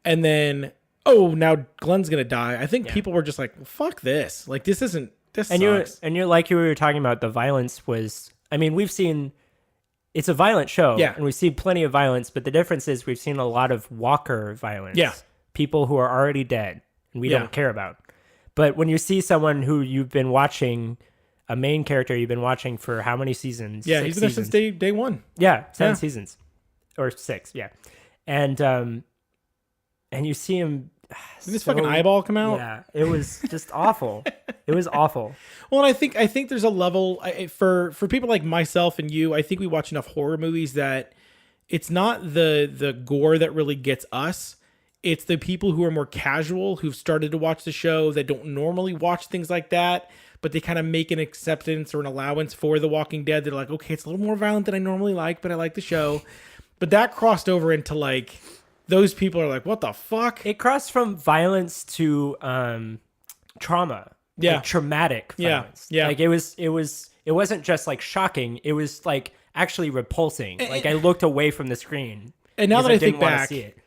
Speaker 4: and then oh, now Glenn's gonna die. I think people were just like, well, fuck this. Like this isn't this
Speaker 2: And
Speaker 4: sucks.
Speaker 2: you're like you were talking about, the violence was, I mean, we've seen, it's a violent show,
Speaker 4: Yeah.
Speaker 2: and we've seen plenty of violence, but the difference is we've seen a lot of walker violence.
Speaker 4: Yeah.
Speaker 2: People who are already dead and we
Speaker 4: Yeah.
Speaker 2: don't care about. But when you see someone who you've been watching, a main character you've been watching for how many seasons?
Speaker 4: Yeah,
Speaker 2: 6
Speaker 4: he's been there since
Speaker 2: seasons.
Speaker 4: day one.
Speaker 2: Yeah, 10
Speaker 4: Yeah.
Speaker 2: seasons. Or 6, yeah. And you see him
Speaker 4: Did his fucking eyeball come out?
Speaker 2: Yeah, it was just awful. It was awful.
Speaker 4: Well, and I think there's a level for people like myself and you. I think we watch enough horror movies that it's not the gore that really gets us. It's the people who are more casual who've started to watch the show that don't normally watch things like that, but they kind of make an acceptance or an allowance for The Walking Dead. They're like, okay, it's a little more violent than I normally like, but I like the show. But that crossed over into like those people are like, what the fuck?
Speaker 2: It crossed from violence to trauma.
Speaker 4: Yeah.
Speaker 2: Like traumatic
Speaker 4: Yeah,
Speaker 2: violence.
Speaker 4: yeah.
Speaker 2: Like it wasn't just like shocking. It was like actually repulsing. Like I looked away from the screen.
Speaker 4: And now
Speaker 2: because
Speaker 4: that I
Speaker 2: didn't
Speaker 4: think
Speaker 2: wanna
Speaker 4: back,
Speaker 2: see it.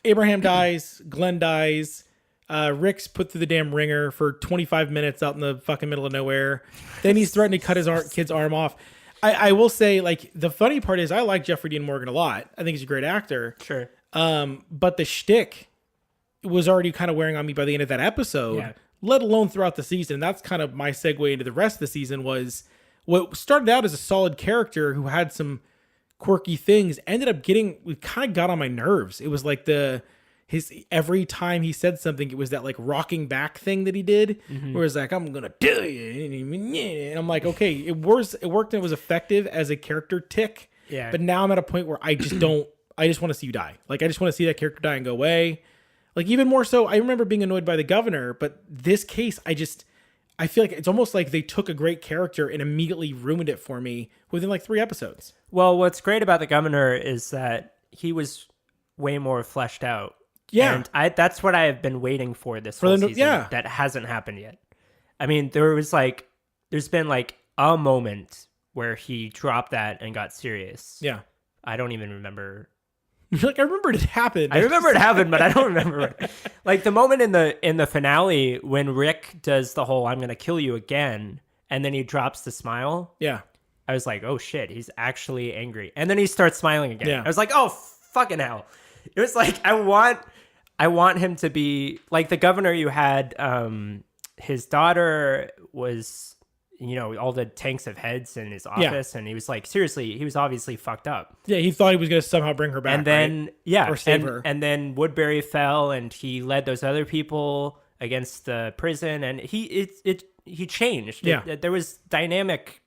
Speaker 4: Abraham dies, Glenn dies, Rick's put through the damn ringer for 25 minutes out in the fucking middle of nowhere. Then he's threatening to cut his kid's arm off. I will say, like, the funny part is I like Jeffrey Dean Morgan a lot. I think he's a great actor.
Speaker 2: Sure.
Speaker 4: But the shtick was already kind of wearing on me by the end of that episode,
Speaker 2: Yeah.
Speaker 4: let alone throughout the season. That's kind of my segue into the rest of the season was what started out as a solid character who had some quirky things ended up we kind of got on my nerves. It was like his every time he said something, it was that like rocking back thing that he did, where it's like, I'm gonna do it, and I'm like, okay, it worked and it was effective as a character tick.
Speaker 2: Yeah.
Speaker 4: But now I'm at a point where I just want to see you die. Like, I just want to see that character die and go away. Like, even more so, I remember being annoyed by the governor, but this case, I feel like it's almost like they took a great character and immediately ruined it for me within like 3 episodes.
Speaker 2: Well, what's great about the governor is that he was way more fleshed out.
Speaker 4: Yeah.
Speaker 2: And that's what I have been waiting for this
Speaker 4: For
Speaker 2: whole
Speaker 4: them to-
Speaker 2: season.
Speaker 4: yeah.
Speaker 2: That hasn't happened yet. I mean, there's been like a moment where he dropped that and got serious.
Speaker 4: Yeah.
Speaker 2: I don't even remember.
Speaker 4: You're like, I remember it happened.
Speaker 2: I remember it happened, but I don't remember it. Like the moment in the finale when Rick does the whole "I'm gonna kill you again," and then he drops the smile.
Speaker 4: Yeah.
Speaker 2: I was like, oh shit, he's actually angry. And then he starts smiling again.
Speaker 4: Yeah.
Speaker 2: I was like, oh fucking hell. It was like I want him to be like the governor you had. His daughter was, all the tanks of heads in his office, and he was like, seriously, he was obviously fucked up.
Speaker 4: Yeah, he thought he was going to somehow bring her back.
Speaker 2: And then
Speaker 4: right? Or save her.
Speaker 2: And then Woodbury fell, and he led those other people against the prison, and he changed.
Speaker 4: Yeah.
Speaker 2: There was dynamic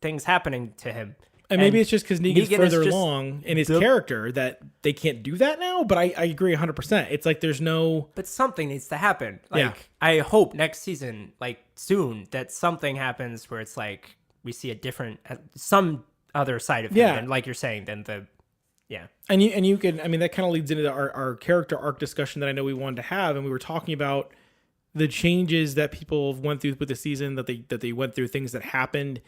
Speaker 2: things happening to him.
Speaker 4: And maybe it's just because Negan's
Speaker 2: Negan is
Speaker 4: further
Speaker 2: just
Speaker 4: along in his character that they can't do that now. But I agree 100%. It's like there's no...
Speaker 2: But something needs to happen. Like,
Speaker 4: Yeah.
Speaker 2: I hope next season, like soon, that something happens where it's like we see a different, some other side of him.
Speaker 4: Yeah.
Speaker 2: And like you're saying, then yeah.
Speaker 4: And you can... I mean, that kind of leads into our character arc discussion that I know we wanted to have. And we were talking about the changes that people went through with the season, that they went through, things that happened.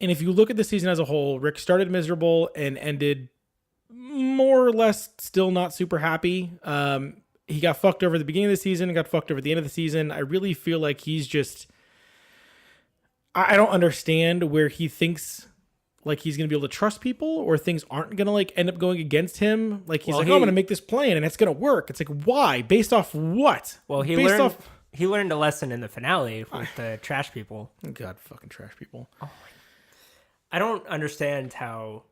Speaker 4: And if you look at the season as a whole, Rick started miserable and ended more or less still not super happy. He got fucked over at the beginning of the season and got fucked over at the end of the season. I really feel like he's just... I don't understand where he thinks like he's going to be able to trust people or things aren't going to like end up going against him. Like he's
Speaker 2: Well,
Speaker 4: I'm going to make this plan and it's going to work. It's like, why? Based off what?
Speaker 2: Well, he learned a lesson in the finale with the trash people.
Speaker 4: God, fucking trash people.
Speaker 2: I don't understand how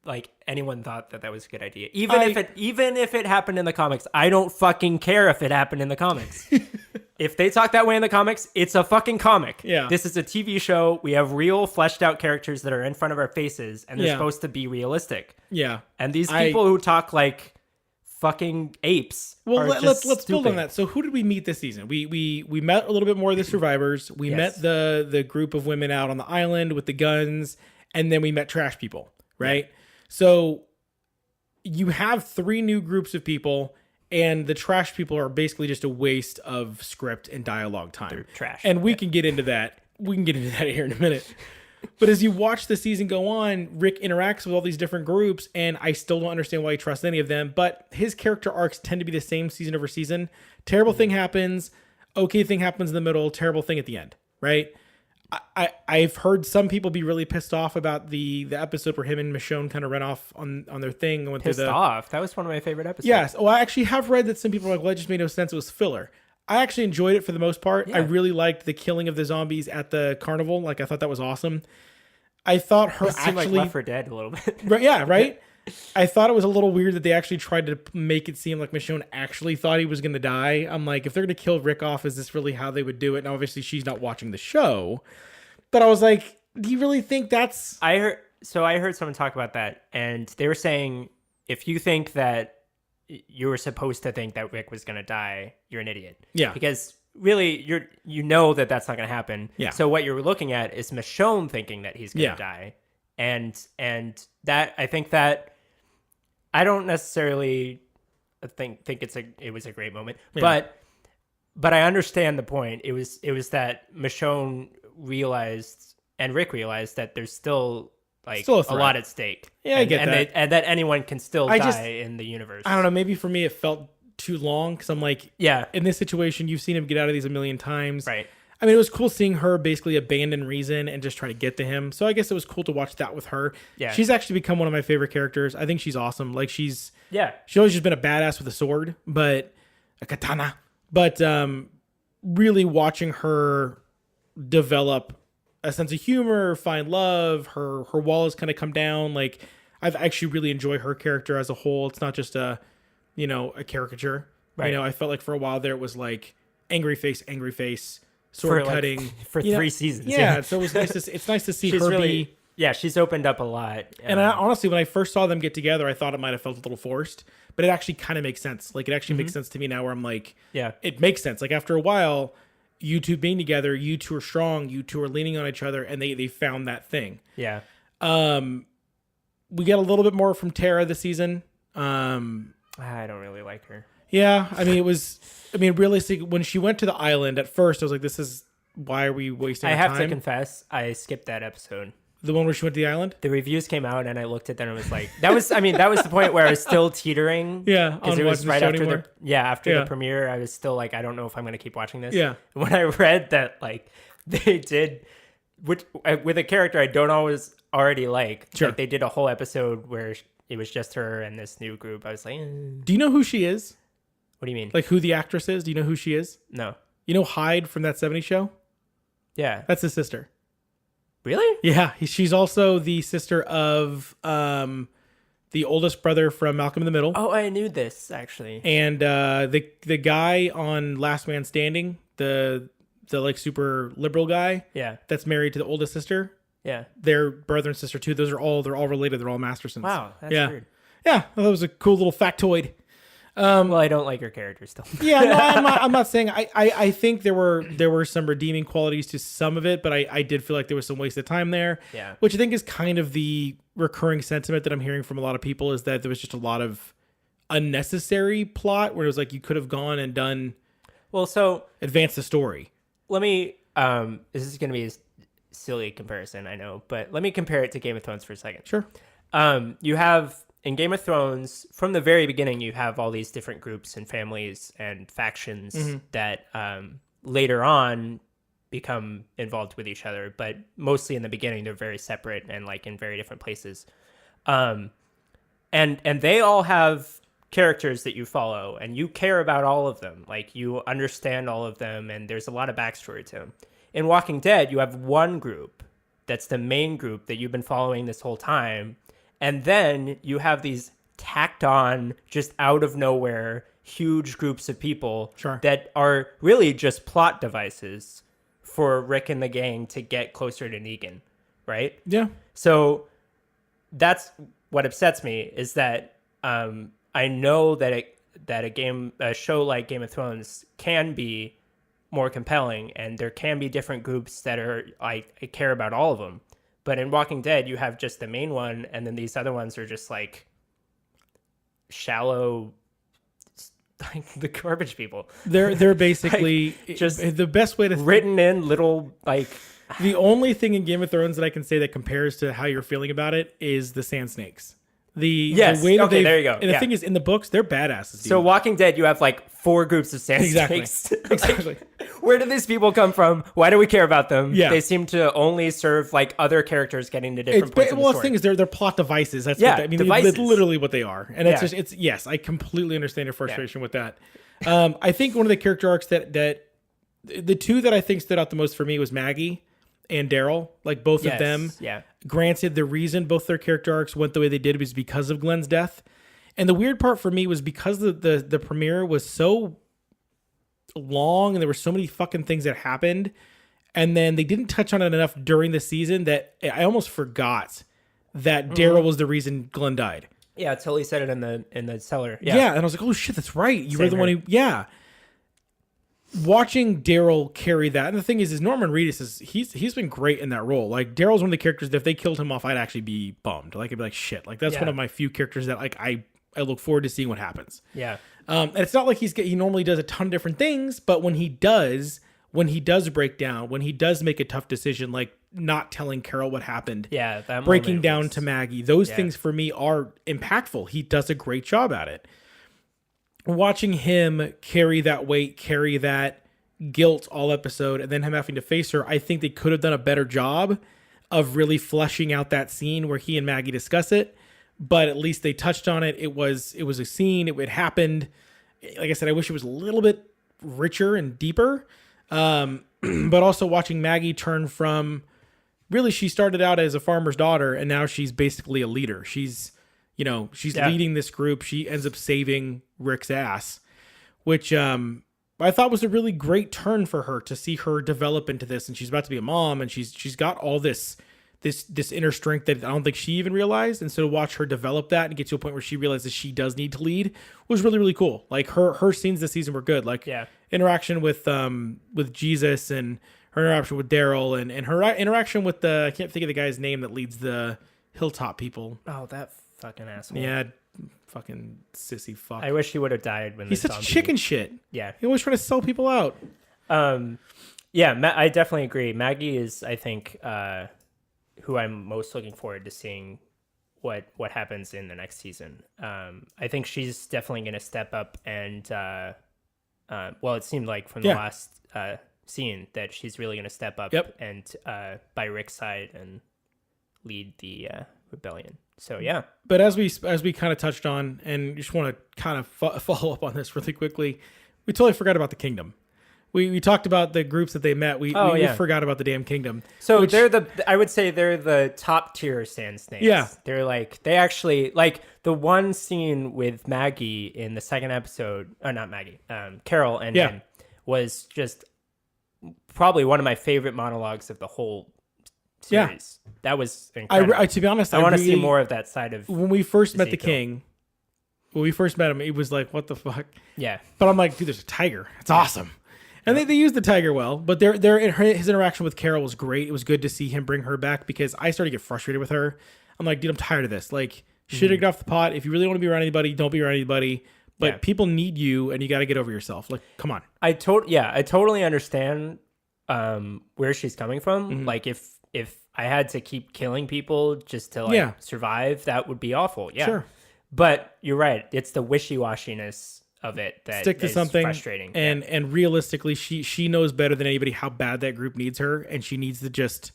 Speaker 2: like anyone thought that was a good idea. Even if it happened in the comics, I don't fucking care if it happened in the comics. If they talk that way in the comics, it's a fucking comic.
Speaker 4: Yeah.
Speaker 2: This is a TV show. We have real fleshed out characters that are in front of our faces and they're
Speaker 4: Yeah.
Speaker 2: supposed to be realistic.
Speaker 4: Yeah.
Speaker 2: And these people who talk like fucking apes.
Speaker 4: Well,
Speaker 2: are
Speaker 4: let's
Speaker 2: just
Speaker 4: build on
Speaker 2: stupid.
Speaker 4: that. So, who did we meet this season? We met a little bit more of the survivors. We
Speaker 2: Yes.
Speaker 4: met the group of women out on the island with the guns, and then we met trash people. Right. So, you have 3 new groups of people, and the trash people are basically just a waste of script and dialogue time.
Speaker 2: They're trash.
Speaker 4: And we can get into that. We can get into that here in a minute. But as you watch the season go on, Rick interacts with all these different groups, and I still don't understand why he trusts any of them. But his character arcs tend to be the same season over season. Terrible thing happens, okay thing happens in the middle, terrible thing at the end, right? I've heard some people be really pissed off about the episode where him and Michonne kind of ran off on their thing and went
Speaker 2: Pissed
Speaker 4: through the
Speaker 2: off. That was one of my favorite episodes.
Speaker 4: Yes. Well, I actually have read that some people are like, well, it just made no sense. It was filler. I actually enjoyed it for the most part.
Speaker 2: Yeah.
Speaker 4: I really liked the killing of the zombies at the carnival. Like, I thought that was awesome. I thought her
Speaker 2: It seemed like
Speaker 4: actually...
Speaker 2: Left 4 Dead a little bit.
Speaker 4: Right, yeah, right? I thought it was a little weird that they actually tried to make it seem like Michonne actually thought he was going to die. I'm like, if they're going to kill Rick off, is this really how they would do it? Now, obviously, she's not watching the show. But I was like, do you really think that's...
Speaker 2: I heard someone talk about that, and they were saying if you think that you were supposed to think that Rick was going to die, you're an idiot.
Speaker 4: Yeah.
Speaker 2: Because really, you know that that's not going to happen.
Speaker 4: Yeah.
Speaker 2: So what you're looking at is Michonne thinking that he's going to
Speaker 4: Yeah.
Speaker 2: die, and that I think that I don't necessarily think it was a great moment, but I understand the point. It was that Michonne realized and Rick realized that there's still like
Speaker 4: Still a
Speaker 2: a
Speaker 4: threat.
Speaker 2: lot at stake.
Speaker 4: Yeah, I get
Speaker 2: and
Speaker 4: that.
Speaker 2: and that anyone can still
Speaker 4: I
Speaker 2: die
Speaker 4: just-
Speaker 2: in the universe.
Speaker 4: I don't know. Maybe for me, it felt too long because I'm like,
Speaker 2: Yeah.
Speaker 4: in this situation, you've seen him get out of these a million times.
Speaker 2: Right.
Speaker 4: I mean, it was cool seeing her basically abandon reason and just try to get to him. So I guess it was cool to watch that with her.
Speaker 2: Yeah.
Speaker 4: She's actually become one of my favorite characters. I think she's awesome. Like she's always just been a badass with a sword, but a katana. But really watching her develop a sense of humor, find love. Her wall has kind of come down. Like I've actually really enjoyed her character as a whole. It's not just a caricature.
Speaker 2: Right.
Speaker 4: I felt like for a while there it was like angry face, sword cutting
Speaker 2: for
Speaker 4: you know?
Speaker 2: 3 seasons.
Speaker 4: Yeah, so it was nice to it's nice to see
Speaker 2: she's
Speaker 4: her
Speaker 2: really
Speaker 4: be.
Speaker 2: she's opened up a lot.
Speaker 4: And honestly, when I first saw them get together, I thought it might have felt a little forced, but it actually kind of makes sense. Like it actually makes sense to me now, where I'm like,
Speaker 2: Yeah.
Speaker 4: it makes sense. Like after a while, you two being together, you two are strong, you two are leaning on each other, and they found that thing.
Speaker 2: Yeah.
Speaker 4: We get a little bit more from Tara this season.
Speaker 2: I don't really like her.
Speaker 4: Yeah, realistically, when she went to the island at first, I was like, this is why are we wasting
Speaker 2: I
Speaker 4: our
Speaker 2: have
Speaker 4: time?
Speaker 2: to confess, I skipped that episode.
Speaker 4: The one where she went to the island?
Speaker 2: The reviews came out and I looked at them and was like, that was the point where I was still teetering.
Speaker 4: Yeah,
Speaker 2: Because
Speaker 4: on
Speaker 2: it was
Speaker 4: watching the
Speaker 2: right
Speaker 4: show
Speaker 2: after
Speaker 4: anymore.
Speaker 2: after
Speaker 4: Yeah.
Speaker 2: the premiere, I was still like, I don't know if I'm going to keep watching this.
Speaker 4: Yeah.
Speaker 2: When I read that, like, they did, with a character I don't always already like,
Speaker 4: Sure.
Speaker 2: like they did a whole episode where it was just her and this new group. I was like,
Speaker 4: Do you know who she is?
Speaker 2: what do you mean?
Speaker 4: Like who the actress is? Do you know who she is?
Speaker 2: No.
Speaker 4: You know Hyde from that 70s show?
Speaker 2: Yeah.
Speaker 4: That's his sister.
Speaker 2: Really?
Speaker 4: Yeah, she's also the sister of the oldest brother from Malcolm in the Middle,
Speaker 2: Oh, I knew this, actually.
Speaker 4: and the guy on Last Man Standing, the like super liberal guy
Speaker 2: Yeah.
Speaker 4: that's married to the oldest sister.
Speaker 2: Yeah.
Speaker 4: They're brother and sister too. They're all related. They're all Mastersons.
Speaker 2: Wow. That's
Speaker 4: Yeah.
Speaker 2: weird.
Speaker 4: Yeah, that was a cool little factoid.
Speaker 2: Well, I don't like her character still.
Speaker 4: Yeah, no, I'm not saying I think there were some redeeming qualities to some of it, but I did feel like there was some wasted time there.
Speaker 2: Yeah.
Speaker 4: Which I think is kind of the recurring sentiment that I'm hearing from a lot of people, is that there was just a lot of unnecessary plot where it was like you could have gone and done
Speaker 2: Well, so
Speaker 4: advance the story.
Speaker 2: let me this is going to be a silly comparison, I know, but let me compare it to Game of Thrones for a second.
Speaker 4: Sure.
Speaker 2: You have in Game of Thrones, from the very beginning, you have all these different groups and families and factions that later on become involved with each other, but mostly in the beginning they're very separate and like in very different places. And they all have characters that you follow and you care about all of them. Like you understand all of them and there's a lot of backstory to them. In Walking Dead, you have one group that's the main group that you've been following this whole time. And then you have these tacked on, just out of nowhere, huge groups of people
Speaker 4: Sure.
Speaker 2: that are really just plot devices for Rick and the gang to get closer to Negan, right?
Speaker 4: Yeah.
Speaker 2: So that's what upsets me, is that I know that a show like Game of Thrones can be more compelling, and there can be different groups that are I care about all of them. But in Walking Dead, you have just the main one, and then these other ones are just like shallow, like the garbage people.
Speaker 4: They're basically
Speaker 2: just
Speaker 4: the best way to
Speaker 2: Written in little like
Speaker 4: the only thing in Game of Thrones that I can say that compares to how you're feeling about it is the Sand Snakes.
Speaker 2: Yes,
Speaker 4: the way that
Speaker 2: okay,
Speaker 4: they've-
Speaker 2: there you go,
Speaker 4: And the
Speaker 2: yeah.
Speaker 4: thing is, in the books, they're badasses. Dude.
Speaker 2: So Walking Dead, you have like 4 groups of sand
Speaker 4: Exactly.
Speaker 2: snakes.
Speaker 4: Exactly.
Speaker 2: Where do these people come from? Why do we care about them?
Speaker 4: Yeah.
Speaker 2: They seem to only serve like other characters getting to different
Speaker 4: It's
Speaker 2: points in
Speaker 4: well,
Speaker 2: the
Speaker 4: the
Speaker 2: story.
Speaker 4: thing is, they're plot devices. That's
Speaker 2: Yeah,
Speaker 4: what they, I mean,
Speaker 2: devices.
Speaker 4: it's literally what they are, and it's
Speaker 2: Yeah.
Speaker 4: just yes, I completely understand your frustration with that. I think one of the character arcs that the two that I think stood out the most for me was Maggie and Daryl. Like both
Speaker 2: Yes,
Speaker 4: of them.
Speaker 2: yeah.
Speaker 4: Granted, the reason both their character arcs went the way they did was because of Glenn's death. And the weird part for me was because the premiere was so long and there were so many fucking things that happened, and then they didn't touch on it enough during the season that I almost forgot that Daryl was the reason Glenn died.
Speaker 2: Yeah, Tilly said it in the cellar.
Speaker 4: Yeah. And I was like, oh shit, that's right. You were
Speaker 2: Same
Speaker 4: the one
Speaker 2: here.
Speaker 4: who, yeah. Watching Daryl carry that, and the thing is Norman Reedus he's been great in that role. Like Daryl's one of the characters that if they killed him off, I'd actually be bummed. Like I'd be like, shit. Like that's
Speaker 2: Yeah.
Speaker 4: one of my few characters that like I look forward to seeing what happens.
Speaker 2: Yeah.
Speaker 4: And it's not like he normally does a ton of different things, but when he does break down, when he does make a tough decision, like not telling Carol what happened,
Speaker 2: Yeah. That
Speaker 4: breaking
Speaker 2: moment
Speaker 4: down
Speaker 2: was-
Speaker 4: to Maggie, those
Speaker 2: Yeah.
Speaker 4: things for me are impactful. He does a great job at it. Watching him carry that weight, carry that guilt all episode, and then him having to face her, I think they could have done a better job of really fleshing out that scene where he and Maggie discuss it. But at least they touched on it. It was a scene. It happened. Like I said, I wish it was a little bit richer and deeper. But also watching Maggie turn from really she started out as a farmer's daughter, and now she's basically a leader. She's leading this group. She ends up saving Rick's ass, which I thought was a really great turn for her to see her develop into this. And she's about to be a mom, and she's got all this inner strength that I don't think she even realized. And so to watch her develop that and get to a point where she realizes she does need to lead was really, really cool. Like her scenes this season were good. Like interaction with Jesus, and her interaction with Daryl, and her interaction with I can't think of the guy's name that leads the Hilltop people.
Speaker 2: Oh, that fucking asshole.
Speaker 4: Yeah. Fucking sissy fuck.
Speaker 2: I wish he would have died when
Speaker 4: He's
Speaker 2: the
Speaker 4: such
Speaker 2: zombie-
Speaker 4: chicken shit.
Speaker 2: Yeah.
Speaker 4: He always trying to sell people out.
Speaker 2: Yeah, I definitely agree. Maggie is, I think, who I'm most looking forward to seeing what happens in the next season. I think she's definitely going to step up, and well, it seemed like from the last scene that she's really going to step up and by Rick's side and lead the rebellion. So yeah.
Speaker 4: But as we kind of touched on, and just want to kind of follow up on this really quickly, we totally forgot about the kingdom. We talked about the groups that they met. We forgot about the damn kingdom.
Speaker 2: So I would say they're the top tier sand snakes.
Speaker 4: Yeah.
Speaker 2: They're like, they actually, like the one scene with Maggie in the second episode, or not Maggie, Carol and him, was just probably one of my favorite monologues of the whole series. That was incredible.
Speaker 4: To be honest,
Speaker 2: I want to see more of that side of
Speaker 4: when we first met the
Speaker 2: Ezekiel.
Speaker 4: king. When we first met him, he was like, "What the fuck?"
Speaker 2: Yeah.
Speaker 4: But I'm like, "Dude, there's a tiger. It's awesome." And they used the tiger well, but his interaction with Carol was great. It was good to see him bring her back, because I started to get frustrated with her. I'm like, dude, I'm tired of this. Like, shit, get off the pot. If you really want to be around anybody, don't be around anybody. But people need you, and you got to get over yourself. Like, come on.
Speaker 2: I totally understand where she's coming from.
Speaker 4: Mm-hmm.
Speaker 2: Like, if I had to keep killing people just to survive, that would be awful. Yeah.
Speaker 4: Sure.
Speaker 2: But you're right. It's the wishy-washiness of it that
Speaker 4: Stick to
Speaker 2: is
Speaker 4: something
Speaker 2: frustrating.
Speaker 4: and realistically she knows better than anybody how bad that group needs her, and she needs to just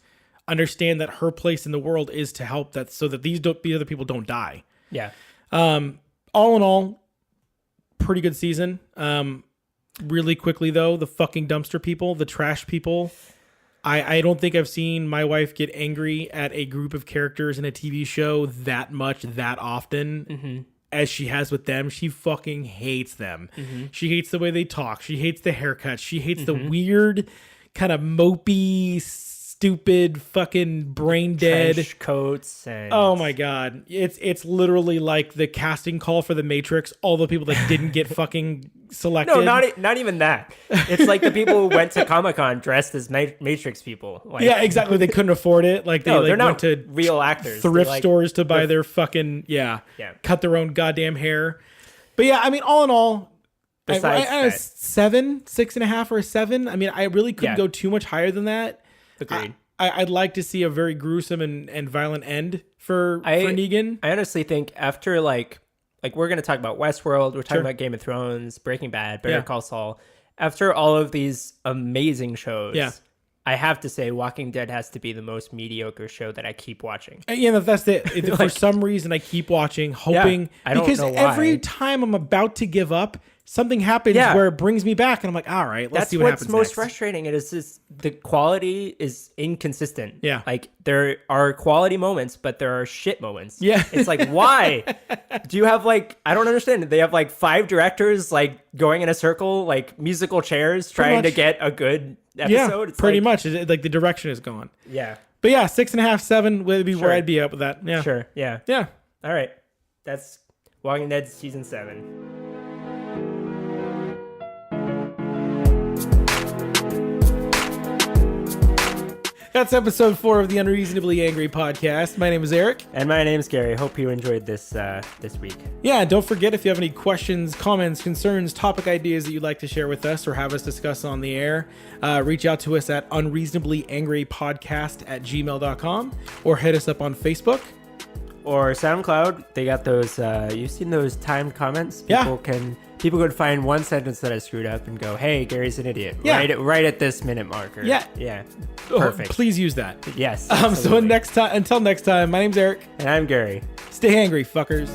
Speaker 4: understand that her place in the world is to help that, so that these other people don't die. All in all, pretty good season. Really quickly though, the fucking dumpster people, the trash people, I don't think I've seen my wife get angry at a group of characters in a TV show that much, that often, as she has with them. She fucking hates them. She hates the way they talk. She hates the haircuts. She hates the weird, kind of mopey, stupid, fucking brain dead
Speaker 2: Trench coats and
Speaker 4: Oh my god. It's literally like the casting call for the Matrix, all the people that didn't get fucking selected.
Speaker 2: No, not even that. It's like the people who went to Comic-Con dressed as Matrix people. Like,
Speaker 4: Yeah, exactly. They couldn't afford it. Like they
Speaker 2: no,
Speaker 4: like
Speaker 2: they're not
Speaker 4: went to
Speaker 2: real actors.
Speaker 4: thrift
Speaker 2: They're like-
Speaker 4: stores to buy their fucking cut their own goddamn hair. But yeah, I mean, all in all,
Speaker 2: Besides that.
Speaker 4: 6.5 or a 7. I mean, I really couldn't go too much higher than that.
Speaker 2: Agreed.
Speaker 4: I'd like to see a very gruesome and violent end for Negan.
Speaker 2: I honestly think after like we're gonna talk about Westworld, we're talking about Game of Thrones, Breaking Bad, Better Call Saul. After all of these amazing shows, I have to say Walking Dead has to be the most mediocre show that I keep watching.
Speaker 4: That's it. For some reason, I keep watching, hoping
Speaker 2: I don't
Speaker 4: because
Speaker 2: know why.
Speaker 4: every time I'm about to give up, something happens where it brings me back, and I'm like, all right, let's see what happens.
Speaker 2: That's what's most
Speaker 4: next.
Speaker 2: frustrating. It is just the quality is inconsistent.
Speaker 4: Yeah.
Speaker 2: Like there are quality moments, but there are shit moments.
Speaker 4: Yeah.
Speaker 2: It's like, why? Do you have like, I don't understand. They have like 5 directors like going in a circle, like musical chairs trying to
Speaker 4: much.
Speaker 2: get a good episode?
Speaker 4: Yeah,
Speaker 2: It's
Speaker 4: pretty
Speaker 2: like,
Speaker 4: much. Like the direction is gone.
Speaker 2: Yeah.
Speaker 4: But yeah, 6.5, 7 would be where
Speaker 2: Sure.
Speaker 4: I'd be up with that. Yeah.
Speaker 2: Sure. Yeah.
Speaker 4: Yeah.
Speaker 2: All right. That's Walking Dead season 7.
Speaker 4: That's episode 4 of the Unreasonably Angry podcast. My name is Eric.
Speaker 2: And my name's Gary. Hope you enjoyed this this week.
Speaker 4: Yeah, don't forget, if you have any questions, comments, concerns, topic ideas that you'd like to share with us or have us discuss on the air, reach out to us at unreasonablyangrypodcast@gmail.com or hit us up on Facebook.
Speaker 2: Or SoundCloud. They got those you've seen those timed comments?
Speaker 4: Yeah.
Speaker 2: People could find one sentence that I screwed up and go, "Hey, Gary's an idiot."
Speaker 4: Yeah.
Speaker 2: Right at this minute marker.
Speaker 4: Yeah.
Speaker 2: Yeah.
Speaker 4: Oh,
Speaker 2: Perfect.
Speaker 4: please use that.
Speaker 2: Yes.
Speaker 4: So
Speaker 2: absolutely.
Speaker 4: until next time, my name's Eric.
Speaker 2: And I'm Gary.
Speaker 4: Stay angry, fuckers.